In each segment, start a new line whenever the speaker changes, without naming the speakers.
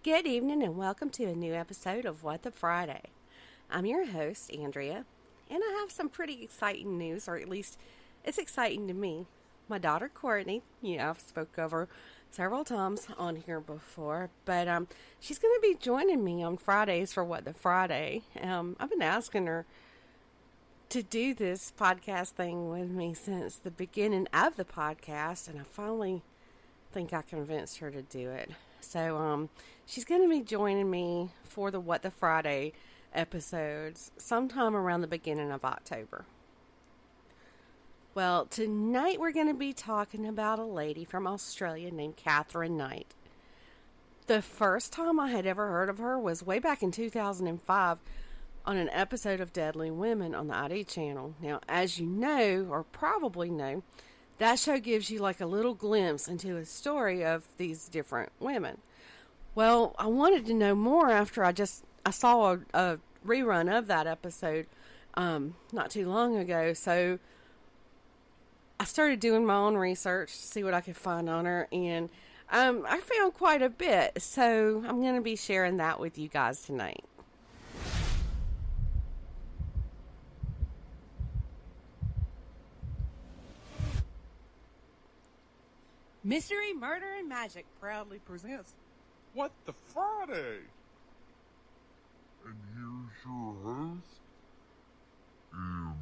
Good evening and welcome to a new episode of What the Friday. I'm your host, Andrea, and I have some pretty exciting news, or at least it's exciting to me. My daughter, Courtney, I've spoke of her several times on here before, but she's going to be joining me on Fridays for What the Friday. I've been asking her to do this podcast thing with me since the beginning of the podcast, and I finally think I convinced her to do it. So, she's going to be joining me for the What the Friday episodes sometime around the beginning of October. Well, tonight we're going to be talking about a lady from Australia named Katherine Knight. The first time I had ever heard of her was way back in 2005 on an episode of Deadly Women on the ID channel. Now, as you know, or probably know, that show gives you like a little glimpse into a story of these different women. Well, I wanted to know more after I saw a rerun of that episode not too long ago. So I started doing my own research to see what I could find on her, and I found quite a bit. So I'm going to be sharing that with you guys tonight.
Mystery, Murder, and Magic proudly presents
What the Friday? And here's your host, Andrea.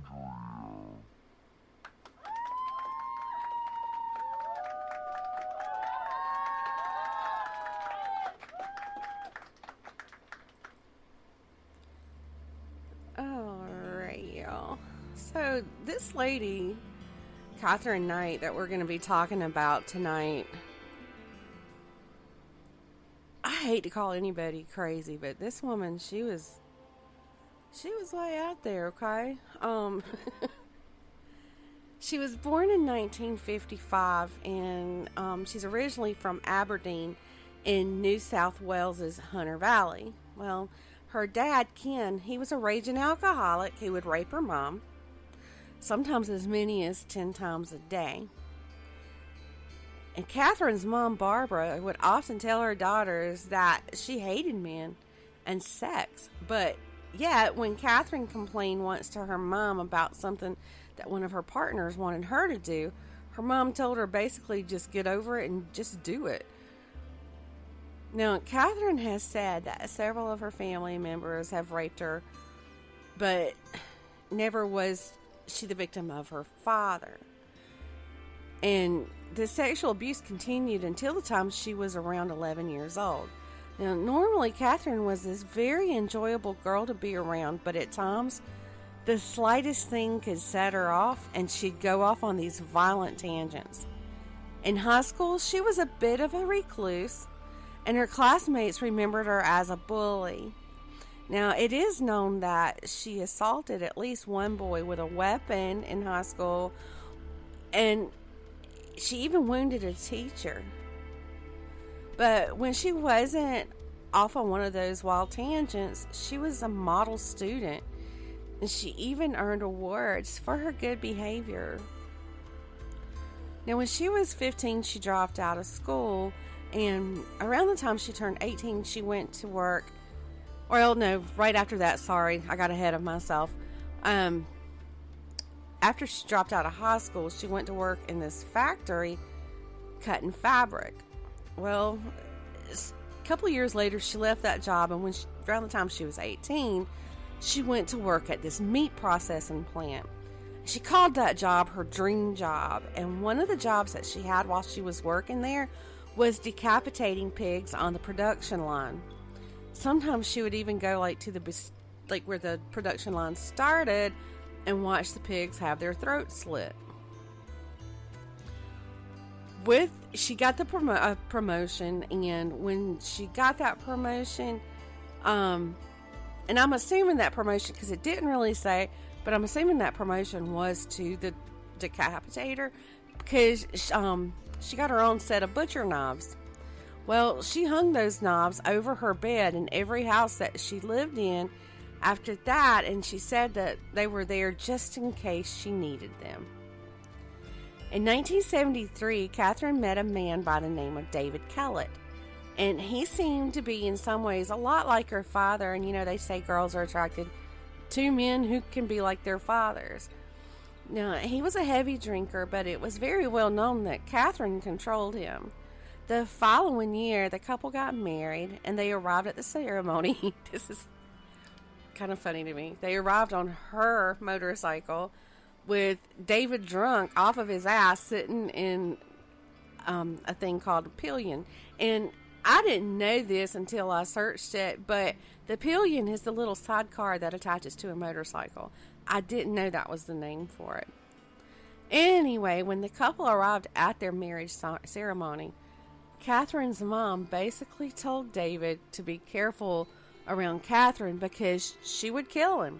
Alright, y'all. So this lady, Katherine Knight, that we're going to be talking about tonight, I hate to call anybody crazy, but this woman, she was way out there, okay? She was born in 1955, and she's originally from Aberdeen in New South Wales's Hunter Valley. Well, her dad, Ken, he was a raging alcoholic who would rape her mom, sometimes as many as 10 times a day. And Katherine's mom, Barbara, would often tell her daughters that she hated men and sex. But yet, when Katherine complained once to her mom about something that one of her partners wanted her to do, her mom told her basically just get over it and just do it. Now, Katherine has said that several of her family members have raped her, but never was she the victim of her father. And the sexual abuse continued until the time she was around 11 years old. Now, normally Katherine was this very enjoyable girl to be around, but at times the slightest thing could set her off and she'd go off on these violent tangents. In high school, she was a bit of a recluse, and her classmates remembered her as a bully. Now, it is known that she assaulted at least one boy with a weapon in high school, and she even wounded a teacher. But when she wasn't off on one of those wild tangents, she was a model student, and she even earned awards for her good behavior. Now, when she was 15, she dropped out of school, and around the time she turned 18, she went to work. Well, no, right after that, sorry, I got ahead of myself. After she dropped out of high school, she went to work in this factory cutting fabric. Well, a couple of years later, she left that job, and around the time she was 18, she went to work at this meat processing plant. She called that job her dream job, and one of the jobs that she had while she was working there was decapitating pigs on the production line. Sometimes she would even go to where the production line started and watch the pigs have their throats slit. She got the promotion, and when she got that promotion, and I'm assuming that promotion, because it didn't really say, but I'm assuming that promotion was to the decapitator, because she got her own set of butcher knives. Well, she hung those knives over her bed in every house that she lived in after that, and she said that they were there just in case she needed them. In 1973, Katherine met a man by the name of David Kellett, And he seemed to be in some ways a lot like her father. And they say girls are attracted to men who can be like their fathers. Now, he was a heavy drinker, but it was very well known that Katherine controlled him. The following year, the couple got married, and they arrived at the ceremony. This is kind of funny to me. They arrived on her motorcycle with David drunk off of his ass, sitting in a thing called a pillion. And I didn't know this until I searched it, but the pillion is the little sidecar that attaches to a motorcycle. I didn't know that was the name for it. Anyway, when the couple arrived at their marriage ceremony, Katherine's mom basically told David to be careful around Katherine because she would kill him.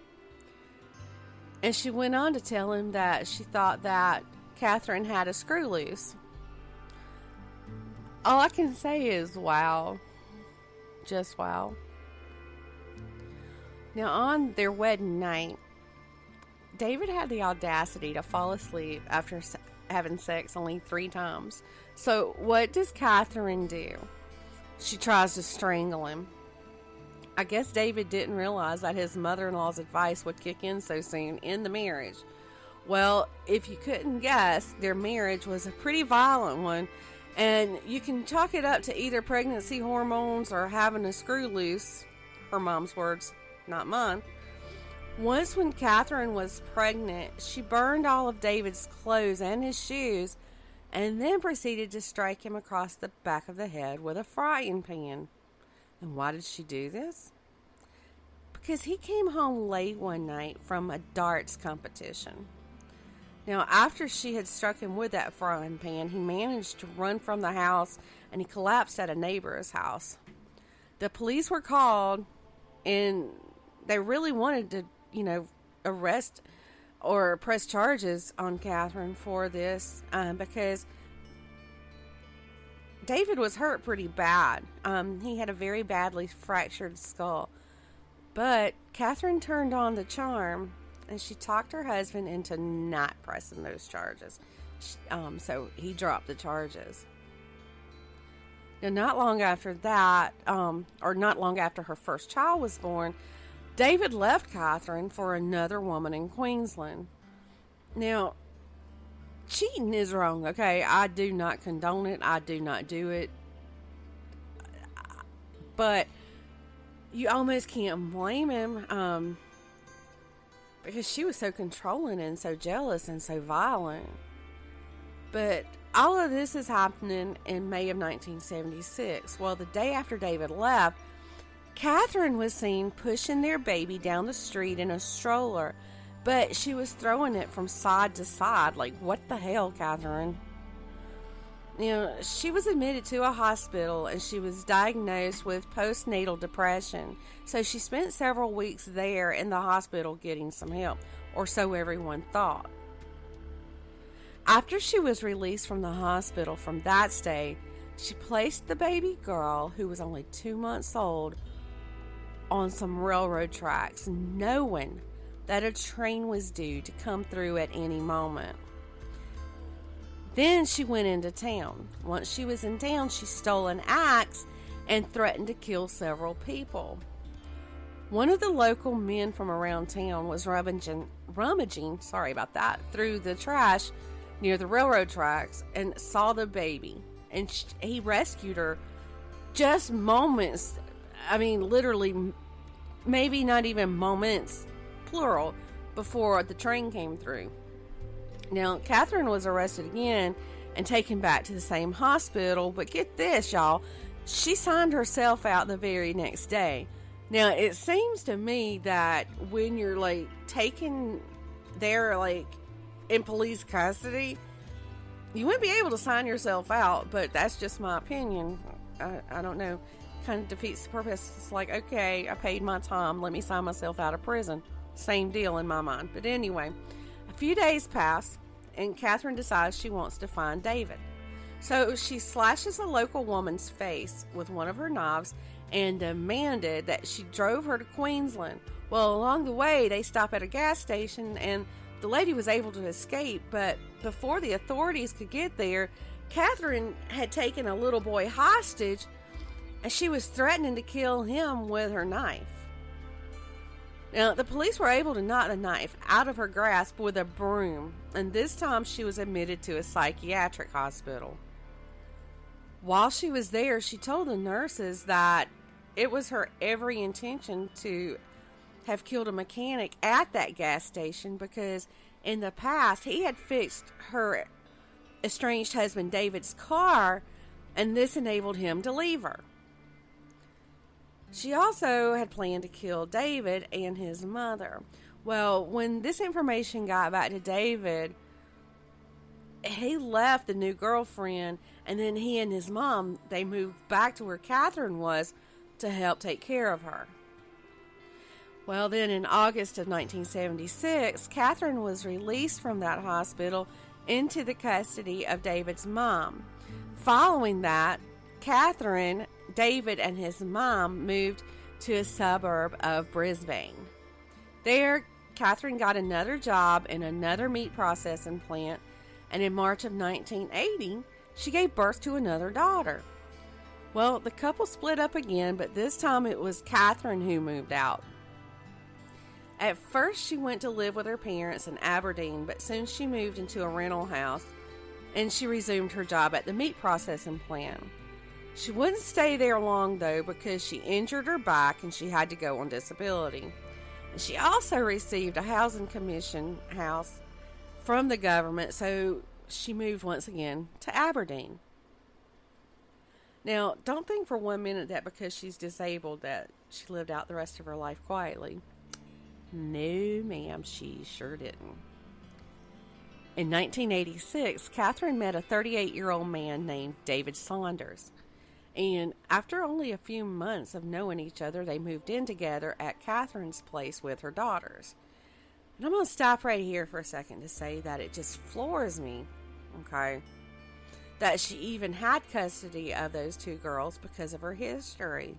And she went on to tell him that she thought that Katherine had a screw loose. All I can say is wow. Just wow. Now, on their wedding night, David had the audacity to fall asleep after having sex only 3 times. So, what does Katherine do? She tries to strangle him. I guess David didn't realize that his mother-in-law's advice would kick in so soon in the marriage. Well, if you couldn't guess, their marriage was a pretty violent one, and you can chalk it up to either pregnancy hormones or having a screw loose. Her mom's words, not mine. Once when Katherine was pregnant, she burned all of David's clothes and his shoes, and then proceeded to strike him across the back of the head with a frying pan. And why did she do this? Because he came home late one night from a darts competition. Now, after she had struck him with that frying pan, he managed to run from the house, and he collapsed at a neighbor's house. The police were called, and they really wanted to, arrest or press charges on Katherine for this, because David was hurt pretty bad. He had a very badly fractured skull. But Katherine turned on the charm, and she talked her husband into not pressing those charges. So he dropped the charges. Now, not long after that, or not long after her first child was born, David left Katherine for another woman in Queensland. Now, cheating is wrong, okay? I do not condone it. I do not do it. But you almost can't blame him, because she was so controlling and so jealous and so violent. But all of this is happening in May of 1976. Well, the day after David left, Katherine was seen pushing their baby down the street in a stroller, but she was throwing it from side to side. Like, what the hell, Katherine? She was admitted to a hospital, and she was diagnosed with postnatal depression. So she spent several weeks there in the hospital getting some help, or so everyone thought. After she was released from the hospital from that stay, she placed the baby girl, who was only 2 months old, on some railroad tracks, knowing that a train was due to come through at any moment. Then she went into town. Once she was in town, she stole an axe and threatened to kill several people. One of the local men from around town was rummaging, through the trash near the railroad tracks and saw the baby. And he rescued her just moments, literally, maybe not even moments, plural, before the train came through. Now, Katherine was arrested again and taken back to the same hospital, but get this, y'all, she signed herself out the very next day. Now, it seems to me that when you're, taken there, in police custody, you wouldn't be able to sign yourself out, but that's just my opinion. I don't know. Kind of defeats the purpose. It's like, okay, I paid my time. Let me sign myself out of prison. Same deal in my mind. But anyway, a few days pass, and Katherine decides she wants to find David. So she slashes a local woman's face with one of her knives and demanded that she drove her to Queensland. Well, along the way, they stop at a gas station, and the lady was able to escape, but before the authorities could get there, Katherine had taken a little boy hostage, and she was threatening to kill him with her knife. Now, the police were able to knock the knife out of her grasp with a broom, and this time she was admitted to a psychiatric hospital. While she was there, she told the nurses that it was her every intention to have killed a mechanic at that gas station because in the past he had fixed her estranged husband David's car, and this enabled him to leave her. She also had planned to kill David and his mother. Well, when this information got back to David, he left the new girlfriend, and then he and his mom, they moved back to where Katherine was to help take care of her. Well, then in August of 1976, Katherine was released from that hospital into the custody of David's mom. Following that, Katherine, David, and his mom moved to a suburb of Brisbane. There, Katherine got another job in another meat processing plant, and in March of 1980, she gave birth to another daughter. Well, the couple split up again, but this time it was Katherine who moved out. At first, she went to live with her parents in Aberdeen, but soon she moved into a rental house, and she resumed her job at the meat processing plant. She wouldn't stay there long, though, because she injured her back and she had to go on disability. And she also received a housing commission house from the government, so she moved once again to Aberdeen. Now, don't think for 1 minute that because she's disabled that she lived out the rest of her life quietly. No, ma'am, she sure didn't. In 1986, Katherine met a 38-year-old man named David Saunders. And after only a few months of knowing each other, they moved in together at Katherine's place with her daughters. And I'm going to stop right here for a second to say that it just floors me, okay, that she even had custody of those two girls because of her history.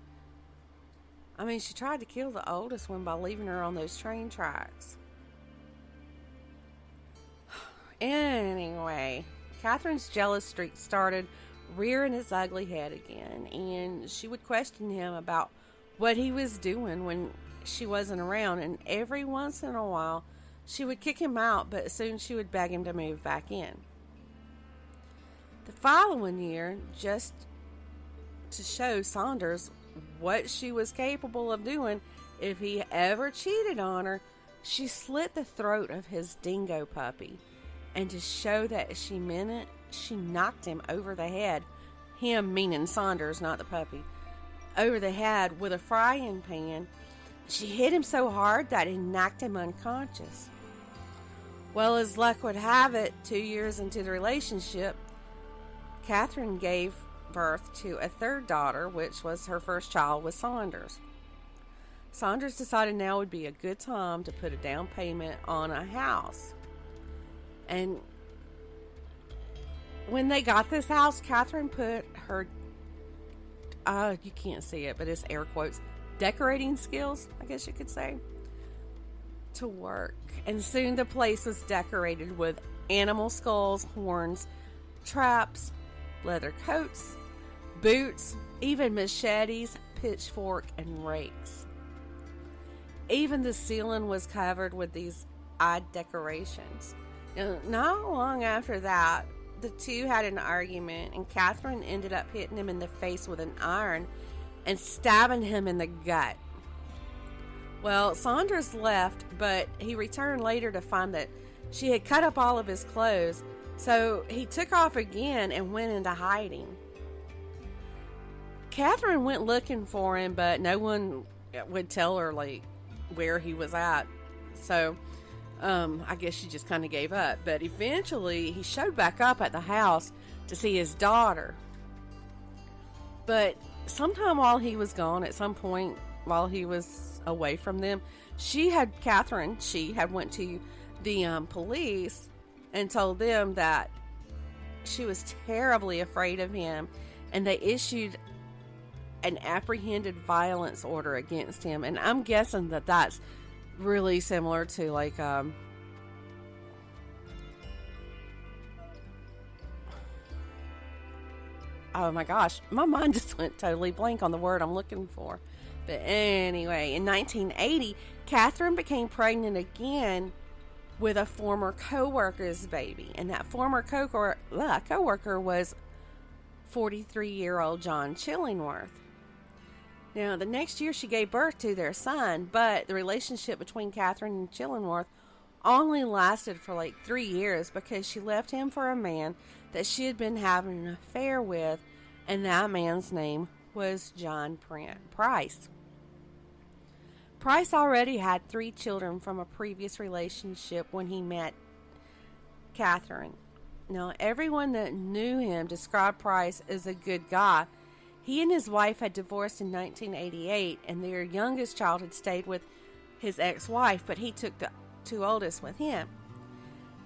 I mean, she tried to kill the oldest one by leaving her on those train tracks. Anyway, Katherine's jealous streak started rearing its ugly head again, and she would question him about what he was doing when she wasn't around, and every once in a while she would kick him out, but soon she would beg him to move back in. The following year, just to show Saunders what she was capable of doing if he ever cheated on her, she slit the throat of his dingo puppy, and to show that she meant it, she knocked him over the head, him meaning Saunders, not the puppy, over the head with a frying pan. She hit him so hard that it knocked him unconscious. Well, as luck would have it, 2 years into the relationship, Katherine gave birth to a third daughter, which was her first child with Saunders. Saunders decided now would be a good time to put a down payment on a house. And when they got this house, Katherine put her, you can't see it, but it's air quotes, decorating skills, I guess you could say, to work. And soon the place was decorated with animal skulls, horns, traps, leather coats, boots, even machetes, pitchfork, and rakes. Even the ceiling was covered with these odd decorations. Now, not long after that, the two had an argument, and Katherine ended up hitting him in the face with an iron and stabbing him in the gut. Well, Saunders left, but he returned later to find that she had cut up all of his clothes, so he took off again and went into hiding. Katherine went looking for him, but no one would tell her, where he was at. So, I guess she just kind of gave up. But eventually, he showed back up at the house to see his daughter. But sometime while he was gone, at some point while he was away from them, Katherine went to the police and told them that she was terribly afraid of him, and they issued an apprehended violence order against him. And I'm guessing that that's really similar to oh my gosh, my mind just went totally blank on the word I'm looking for. But anyway, in 1980, Katherine became pregnant again with a former co-worker's baby. And that former co-worker was 43-year-old John Chillingworth. Now, the next year she gave birth to their son, but the relationship between Katherine and Chillingworth only lasted for like 3 years because she left him for a man that she had been having an affair with, and that man's name was John Price. Price already had 3 children from a previous relationship when he met Katherine. Now, everyone that knew him described Price as a good guy. He and his wife had divorced in 1988, and their youngest child had stayed with his ex-wife, but he took the 2 oldest with him.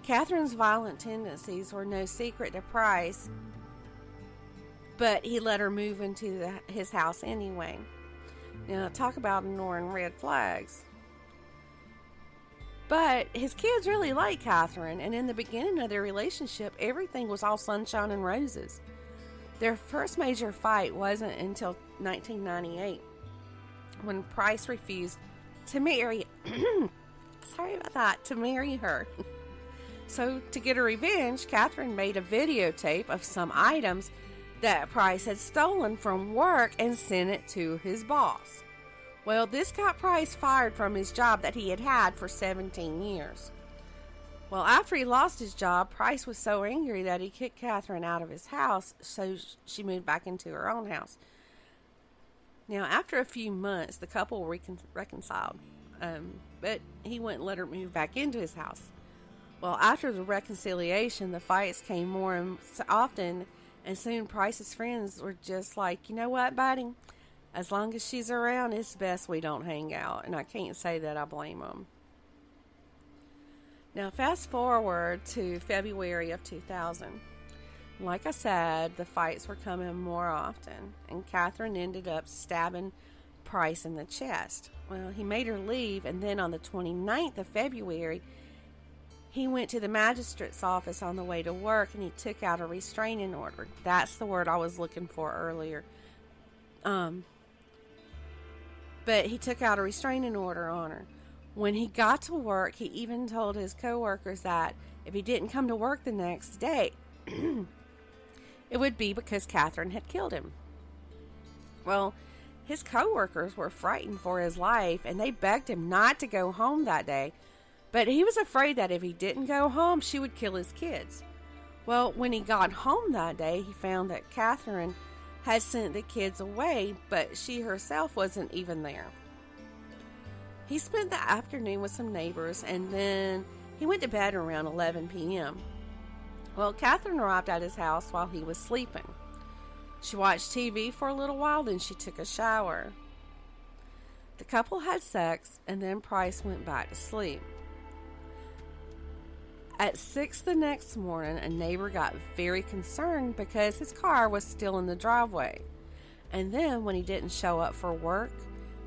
Katherine's violent tendencies were no secret to Price, but he let her move into his house anyway. Now, talk about ignoring red flags. But his kids really liked Katherine, and in the beginning of their relationship, everything was all sunshine and roses. Their first major fight wasn't until 1998, when Price refused to marry to marry her. So, to get her revenge, Katherine made a videotape of some items that Price had stolen from work and sent it to his boss. Well, this got Price fired from his job that he had had for 17 years. Well, after he lost his job, Price was so angry that he kicked Katherine out of his house, so she moved back into her own house. Now, after a few months, the couple reconciled, but he wouldn't let her move back into his house. Well, after the reconciliation, the fights came more and often, and soon Price's friends were just like, you know what, buddy? As long as she's around, it's best we don't hang out. And I can't say that I blame them. Now, fast forward to February of 2000. Like I said, the fights were coming more often, and Katherine ended up stabbing Price in the chest. Well, he made her leave, and then on the 29th of February, he went to the magistrate's office on the way to work, and he took out a restraining order. That's the word I was looking for earlier. But he took out a restraining order on her. When he got to work, he even told his coworkers that if he didn't come to work the next day, it would be because Katherine had killed him. Well, his coworkers were frightened for his life, and they begged him not to go home that day. But he was afraid that if he didn't go home, she would kill his kids. Well, when he got home that day, he found that Katherine had sent the kids away, but she herself wasn't even there. He spent the afternoon with some neighbors, and then he went to bed around 11 p.m. Well, Katherine arrived at his house while he was sleeping. She watched TV for a little while, then she took a shower. The couple had sex, and then Price went back to sleep. At 6 the next morning, a neighbor got very concerned because his car was still in the driveway. And then, when he didn't show up for work,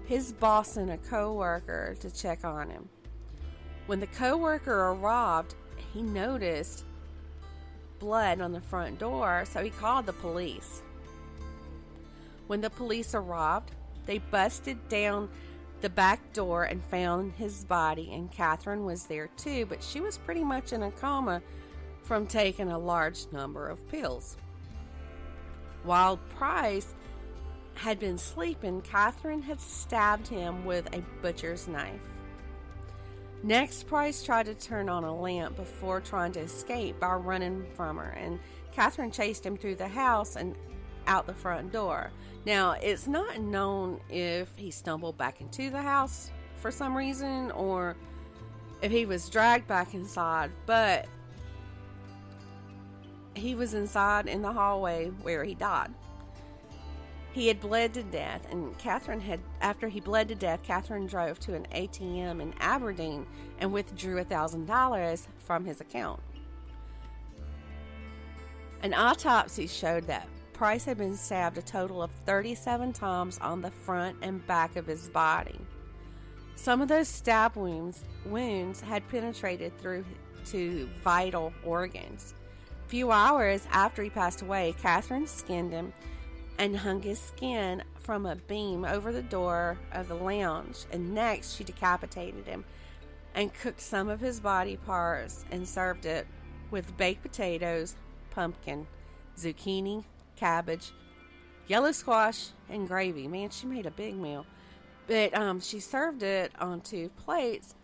his boss sent a co-worker to check on him. When the co-worker arrived, he noticed blood on the front door, so he called the police. When the police arrived, they busted down the back door and found his body, and Katherine was there too, but she was pretty much in a coma from taking a large number of pills. While Price had been sleeping, Katherine had stabbed him with a butcher's knife. Next, Price tried to turn on a lamp before trying to escape by running from her, and Katherine chased him through the house and out the front door. Now, it's not known if he stumbled back into the house for some reason or if he was dragged back inside, but he was inside in the hallway where he died. He had bled to death, and after he bled to death, Katherine drove to an ATM in Aberdeen and withdrew $1,000 from his account. An autopsy showed that Price had been stabbed a total of 37 times on the front and back of his body. Some of those stab wounds had penetrated through to vital organs. few hours after he passed away, Katherine skinned him and hung his skin from a beam over the door of the lounge. And next, she decapitated him and cooked some of his body parts and served it with baked potatoes, pumpkin, zucchini, cabbage, yellow squash, and gravy. Man, she made a big meal. But she served it on 2 plates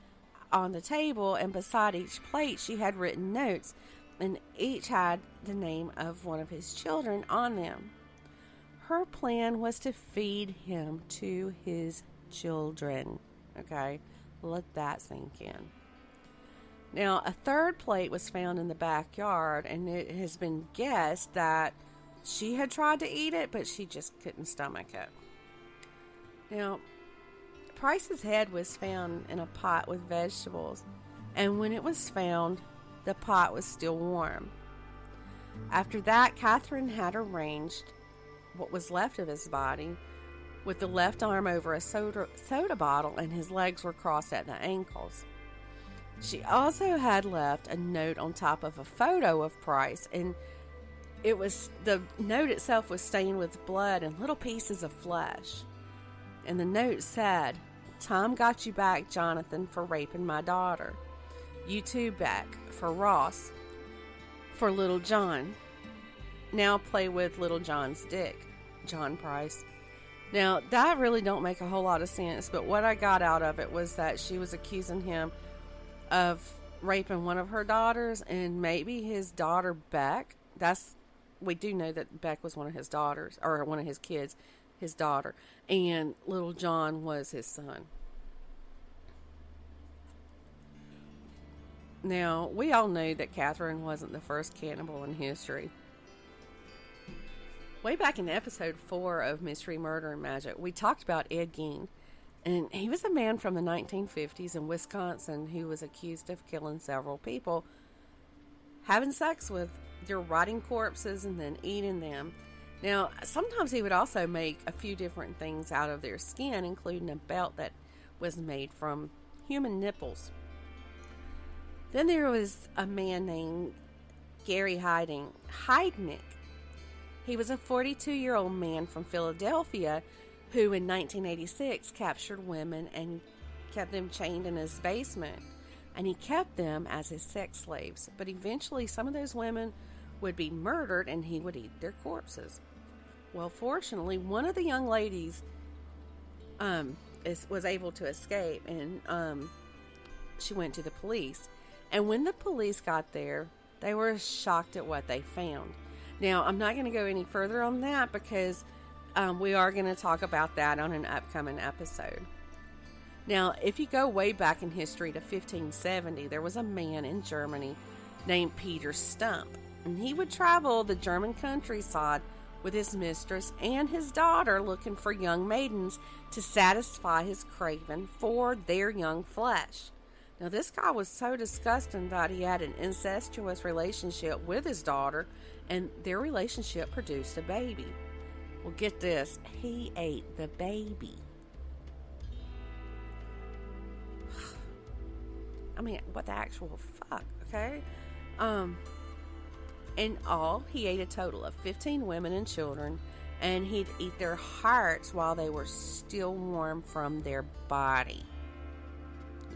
on the table, and beside each plate she had written notes, and each had the name of one of his children on them. Her plan was to feed him to his children. Okay, let that sink in. Now, a 3rd plate was found in the backyard, and it has been guessed that she had tried to eat it, but she just couldn't stomach it. Now, Price's head was found in a pot with vegetables, and when it was found, the pot was still warm. After that, Katherine had arranged what was left of his body with the left arm over a soda bottle, and his legs were crossed at the ankles. She also had left a note on top of a photo of Price, and the note itself was stained with blood and little pieces of flesh. And the note said, "Tom got you back, Jonathan, for raping my daughter. You too back for Ross, for Little John. Now play with Little John's dick, John Price." Now, that really don't make a whole lot of sense, but what I got out of it was that she was accusing him of raping one of her daughters, and maybe his daughter Beck. We do know that Beck was one of his daughters, or one of his kids, his daughter, and Little John was his son. Now, we all know that Katherine wasn't the first cannibal in history. Way back in episode 4 of Mystery, Murder, and Magic, we talked about Ed Gein, and he was a man from the 1950s in Wisconsin who was accused of killing several people, having sex with their rotting corpses and then eating them. Now, sometimes he would also make a few different things out of their skin, including a belt that was made from human nipples. Then there was a man named Gary Heidnik. He was a 42-year-old man from Philadelphia who in 1986 captured women and kept them chained in his basement. And he kept them as his sex slaves. But eventually some of those women would be murdered and he would eat their corpses. Well, fortunately, one of the young ladies was able to escape, and she went to the police. And when the police got there, they were shocked at what they found. Now, I'm not going to go any further on that because we are going to talk about that on an upcoming episode. Now, if you go way back in history to 1570, there was a man in Germany named Peter Stump, and he would travel the German countryside with his mistress and his daughter looking for young maidens to satisfy his craving for their young flesh. Now, this guy was so disgusting that he had an incestuous relationship with his daughter, and their relationship produced a baby. Well, get this, he ate the baby. I mean, what the actual fuck, okay? In all, he ate a total of 15 women and children, and he'd eat their hearts while they were still warm from their body.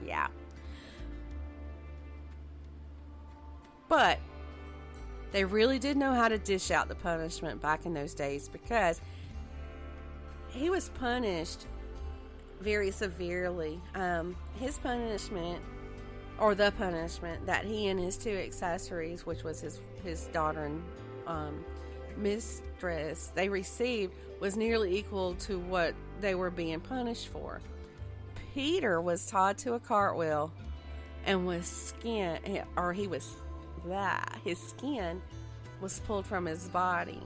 Yeah. But they really did know how to dish out the punishment back in those days, because he was punished very severely. His punishment, or the punishment that he and his two accessories, which was his daughter and mistress, they received, was nearly equal to what they were being punished for. Peter was tied to a cartwheel and his skin was pulled from his body.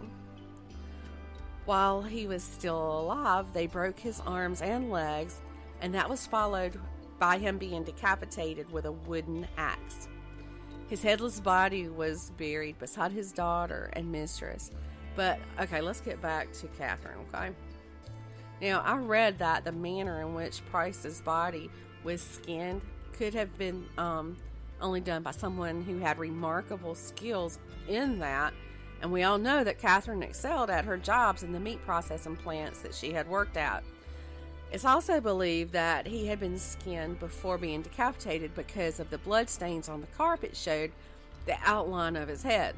While he was still alive, they broke his arms and legs, and that was followed by him being decapitated with a wooden axe. His headless body was buried beside his daughter and mistress. But, okay, let's get back to Katherine, okay? Now, I read that the manner in which Price's body was skinned could have been only done by someone who had remarkable skills in that. And we all know that Katherine excelled at her jobs in the meat processing plants that she had worked at. It's also believed that he had been skinned before being decapitated because of the bloodstains on the carpet showed the outline of his head.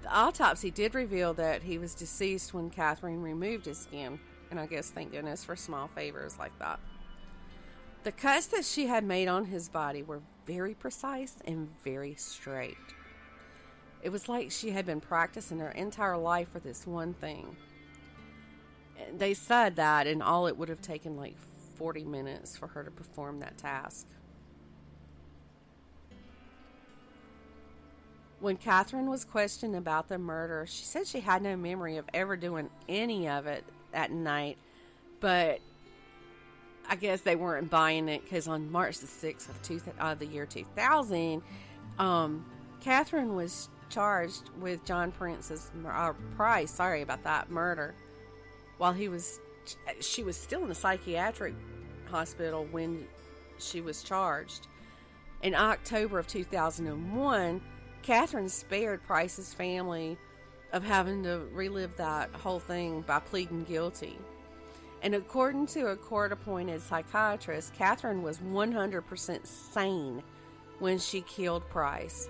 The autopsy did reveal that he was deceased when Katherine removed his skin, and I guess thank goodness for small favors like that. The cuts that she had made on his body were very precise and very straight. It was like she had been practicing her entire life for this one thing. They said that in all it would have taken like 40 minutes for her to perform that task. When Katherine was questioned about the murder, she said she had no memory of ever doing any of it that night, but I guess they weren't buying it because on March the 6th of the year 2000, Katherine was charged with John Price, murder. While she was still in a psychiatric hospital when she was charged. In October of 2001, Katherine spared Price's family of having to relive that whole thing by pleading guilty. And according to a court-appointed psychiatrist, Katherine was 100% sane when she killed Price.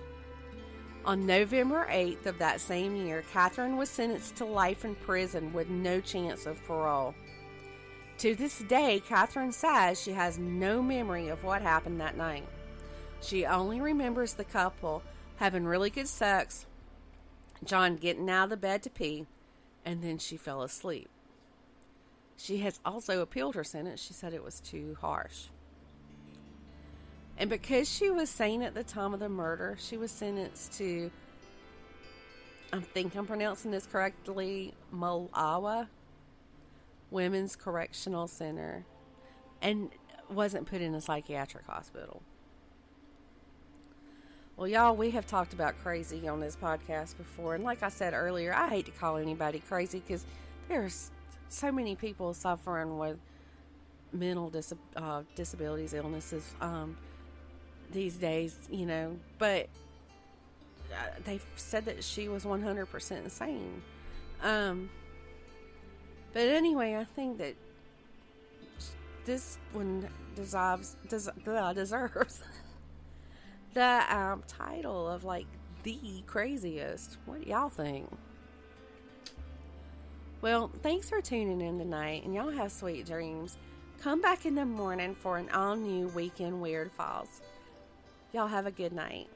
On November 8th of that same year, Katherine was sentenced to life in prison with no chance of parole. To this day, Katherine says she has no memory of what happened that night. She only remembers the couple having really good sex, John getting out of the bed to pee, and then she fell asleep. She has also appealed her sentence. She said it was too harsh. And because she was sane at the time of the murder, she was sentenced to, I think I'm pronouncing this correctly, Malawa Women's Correctional Center, and wasn't put in a psychiatric hospital. Well, y'all, we have talked about crazy on this podcast before, and like I said earlier, I hate to call anybody crazy because there's so many people suffering with mental disabilities, illnesses, these days, you know, but they said that she was 100% insane. But anyway, I think that this one deserves the title of like the craziest. What do y'all think? Well, thanks for tuning in tonight, and y'all have sweet dreams. Come back in the morning for an all-new Weekend Weird Files. Y'all have a good night.